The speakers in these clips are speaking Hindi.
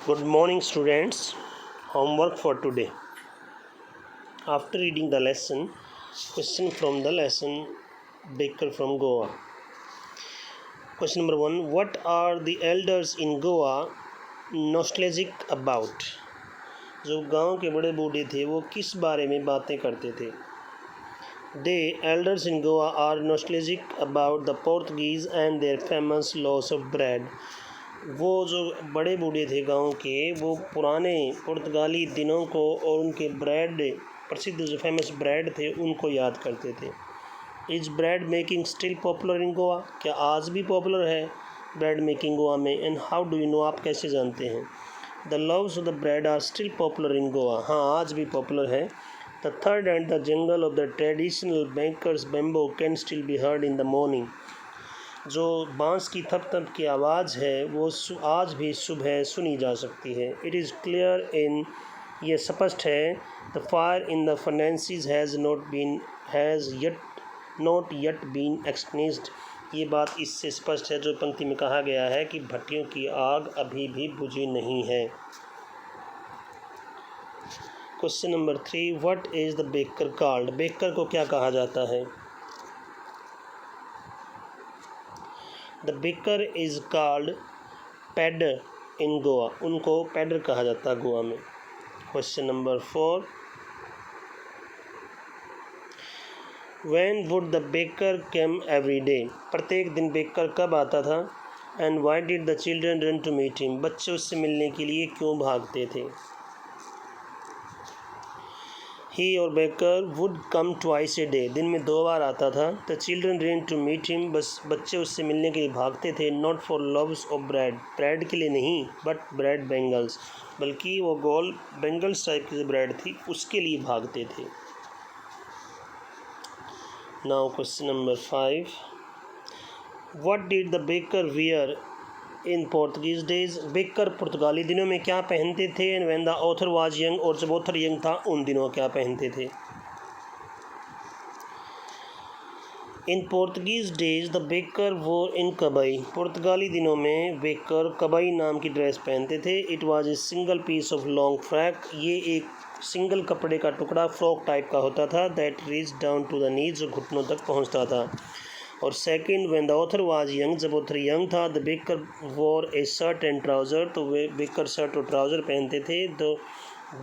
Good morning, students. Homework for today. After reading the lesson, question from the lesson Baker from Goa. Question number 1. What are the elders in Goa nostalgic about? जो गांव के बड़े बूढ़े थे वो किस बारे में बातें करते थे? The elders in Goa are nostalgic about the Portuguese and their famous loaves of bread. वो जो बड़े बूढ़े थे गांव के वो पुराने पुर्तगाली दिनों को और उनके ब्रेड प्रसिद्ध जो फेमस ब्रेड थे उनको याद करते थे. Is bread making still popular in Goa? क्या आज भी पॉपुलर है ब्रेड मेकिंग गोवा में? And how do you know? आप कैसे जानते हैं? The loaves of the bread are still popular in Goa. हाँ, आज भी पॉपुलर है. द थर्ड and the jingle of the traditional bakers bamboo can still be heard in the morning. जो बांस की थप थप की आवाज़ है वो आज भी सुबह सुनी जा सकती है. इट इज़ क्लियर इन, ये स्पष्ट है. The fire in the furnaces has not yet been extinguished. ये बात इससे स्पष्ट है जो पंक्ति में कहा गया है कि भट्टियों की आग अभी भी बुझी नहीं है. Question number 3. What is the baker called? Baker को क्या कहा जाता है? The baker is called pader in Goa. उनको पैडर कहा जाता है गोवा में. Question number 4. When would the baker come every day? प्रत्येक दिन बेकर कब आता था? And why did the children run to meet him? बच्चे उससे मिलने के लिए क्यों भागते थे? ही और baker would come twice a day. दिन में 2 बार आता था. The children ran to meet him. बस बच्चे उससे मिलने के लिए भागते थे. Not for loaves of bread. Bread के लिए नहीं, बट ब्रेड बेंगल्स. बल्कि वो गोल बेंगल्स टाइप की जो ब्रेड थी उसके लिए भागते थे. Now question number 5. What did the baker wear in Portuguese days? Baker पुर्तगाली दिनों में क्या पहनते थे? And when the author was young, और जब ऑथर यंग था उन दिनों क्या पहनते थे? इन पोर्तुगीज डेज द बेकर वोर इन कबाई. पुर्तगाली दिनों में बेकर कबाई नाम की ड्रेस पहनते थे. It was a single piece of long frock. ये एक सिंगल कपड़े का टुकड़ा फ्रॉक टाइप का होता था. That reach down to the knees, जो घुटनों तक पहुंचता था. और second, when the author was young, जब ऑथर यंग था, the baker wore a shirt and trouser. तो वे बेकर शर्ट और ट्राउज़र पहनते थे. तो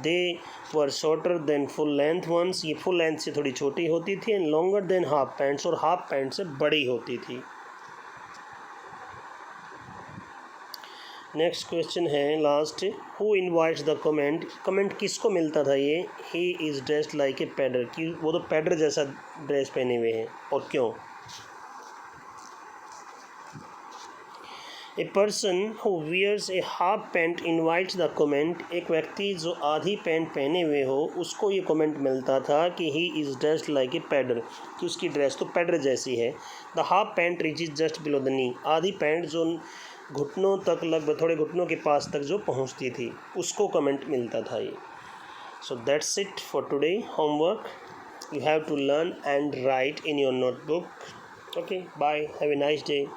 they were shorter than full length ones. ये फुल लेंथ से थोड़ी छोटी होती थी. And longer than half pants, और हाफ पैंट से बड़ी होती थी. नेक्स्ट क्वेश्चन है last. Who invites the comment? Comment किसको मिलता था ये? He is dressed like a pader. कि वो तो पैडर जैसा ड्रेस पहने हुए हैं. और क्यों? A person who wears a half pant invites the comment. एक व्यक्ति जो आधी पैंट पहने हुए हो उसको ये कमेंट मिलता था कि he is dressed like a pader, कि उसकी ड्रेस तो पैडर जैसी है. The half pant reaches just below the knee. आधी पैंट जो घुटनों तक, लगभग थोड़े घुटनों के पास तक जो पहुंचती थी, उसको कमेंट मिलता था ये. So that's it for today. Homework you have to learn and write in your notebook. Okay, bye, have a nice day.